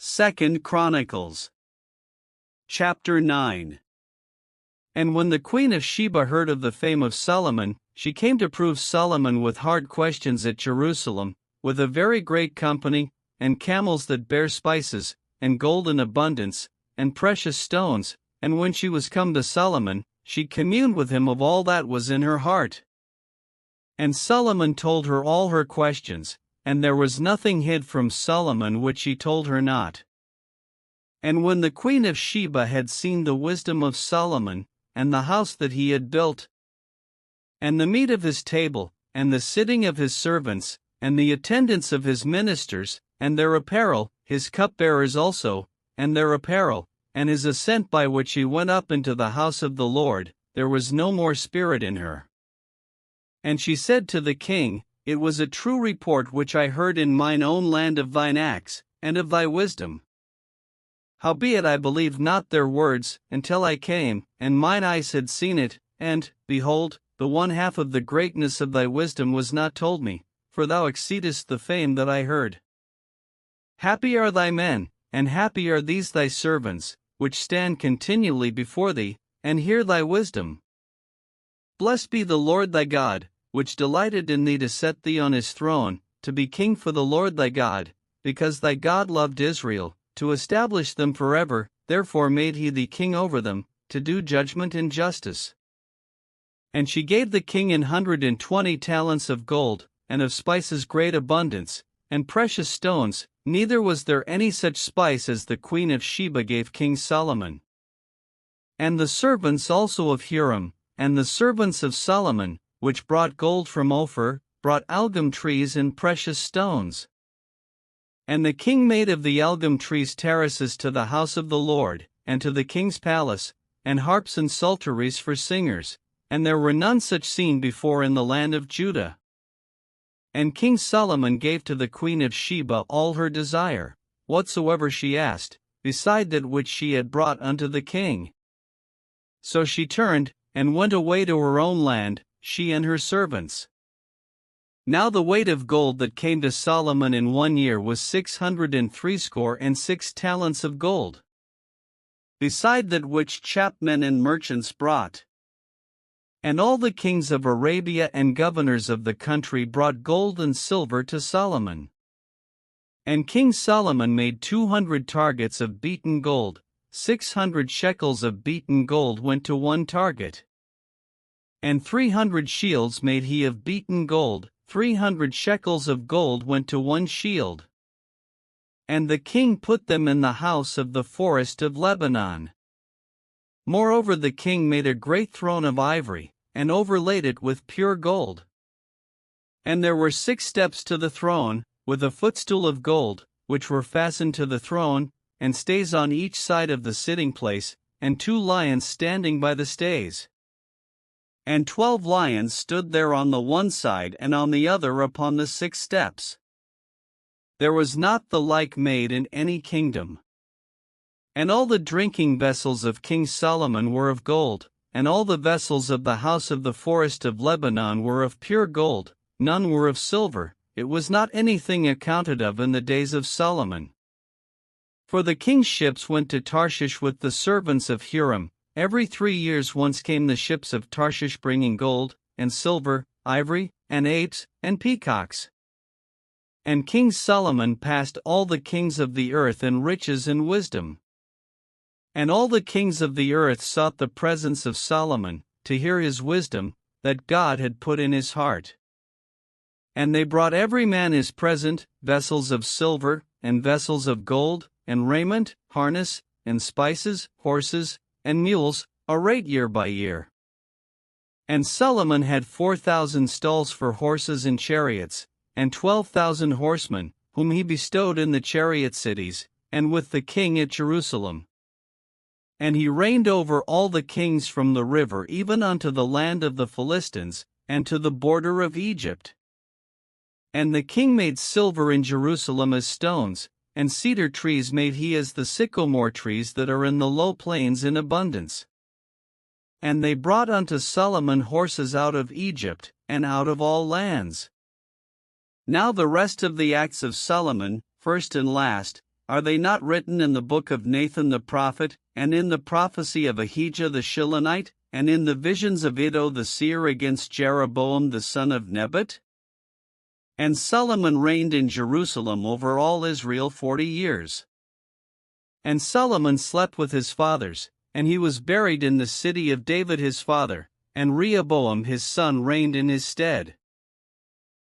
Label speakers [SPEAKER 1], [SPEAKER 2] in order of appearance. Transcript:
[SPEAKER 1] 2 Chronicles. Chapter 9. And when the queen of Sheba heard of the fame of Solomon, she came to prove Solomon with hard questions at Jerusalem, with a very great company, and camels that bear spices, and gold in abundance, and precious stones. And when she was come to Solomon, she communed with him of all that was in her heart. And Solomon told her all her questions, and there was nothing hid from Solomon which she told her not. And when the queen of Sheba had seen the wisdom of Solomon, and the house that he had built, and the meat of his table, and the sitting of his servants, and the attendance of his ministers, and their apparel, his cupbearers also, and their apparel, and his ascent by which he went up into the house of the Lord, there was no more spirit in her. And she said to the king, It was a true report which I heard in mine own land of thine acts, and of thy wisdom. Howbeit I believed not their words, until I came, and mine eyes had seen it, and, behold, the one half of the greatness of thy wisdom was not told me, for thou exceedest the fame that I heard. Happy are thy men, and happy are these thy servants, which stand continually before thee, and hear thy wisdom. Blessed be the Lord thy God, which delighted in thee to set thee on his throne, to be king for the Lord thy God, because thy God loved Israel, to establish them forever, therefore made he thee king over them, to do judgment and justice. And she gave the king 120 talents of gold, and of spices great abundance, and precious stones, neither was there any such spice as the queen of Sheba gave King Solomon. And the servants also of Huram, and the servants of Solomon, which brought gold from Ophir, brought algum trees and precious stones. And the king made of the algum trees terraces to the house of the Lord, and to the king's palace, and harps and psalteries for singers, and there were none such seen before in the land of Judah. And King Solomon gave to the queen of Sheba all her desire, whatsoever she asked, beside that which she had brought unto the king. So she turned, and went away to her own land, she and her servants. Now the weight of gold that came to Solomon in 1 year was 666 talents of gold, beside that which chapmen and merchants brought. And all the kings of Arabia and governors of the country brought gold and silver to Solomon. And King Solomon made 200 targets of beaten gold, 600 shekels of beaten gold went to one target. And 300 shields made he of beaten gold, 300 shekels of gold went to one shield. And the king put them in the house of the forest of Lebanon. Moreover the king made a great throne of ivory, and overlaid it with pure gold. And there were 6 steps to the throne, with a footstool of gold, which were fastened to the throne, and stays on each side of the sitting place, and 2 lions standing by the stays. And 12 lions stood there on the one side and on the other upon the 6 steps. There was not the like made in any kingdom. And all the drinking vessels of King Solomon were of gold, and all the vessels of the house of the forest of Lebanon were of pure gold, none were of silver, it was not anything accounted of in the days of Solomon. For the king's ships went to Tarshish with the servants of Huram, every 3 years once came the ships of Tarshish bringing gold, and silver, ivory, and apes, and peacocks. And King Solomon passed all the kings of the earth in riches and wisdom. And all the kings of the earth sought the presence of Solomon, to hear his wisdom, that God had put in his heart. And they brought every man his present, vessels of silver, and vessels of gold, and raiment, harness, and spices, horses, and mules, a rate year by year. And Solomon had 4,000 stalls for horses and chariots, and 12,000 horsemen, whom he bestowed in the chariot cities, and with the king at Jerusalem. And he reigned over all the kings from the river even unto the land of the Philistines, and to the border of Egypt. And the king made silver in Jerusalem as stones, and cedar trees made he as the sycamore trees that are in the low plains in abundance. And they brought unto Solomon horses out of Egypt, and out of all lands. Now the rest of the acts of Solomon, first and last, Are they not written in the book of Nathan the prophet, and in the prophecy of Ahijah the Shilonite, and in the visions of Iddo the seer against Jeroboam the son of Nebat? And Solomon reigned in Jerusalem over all Israel 40 years. And Solomon slept with his fathers, and he was buried in the city of David his father, and Rehoboam his son reigned in his stead.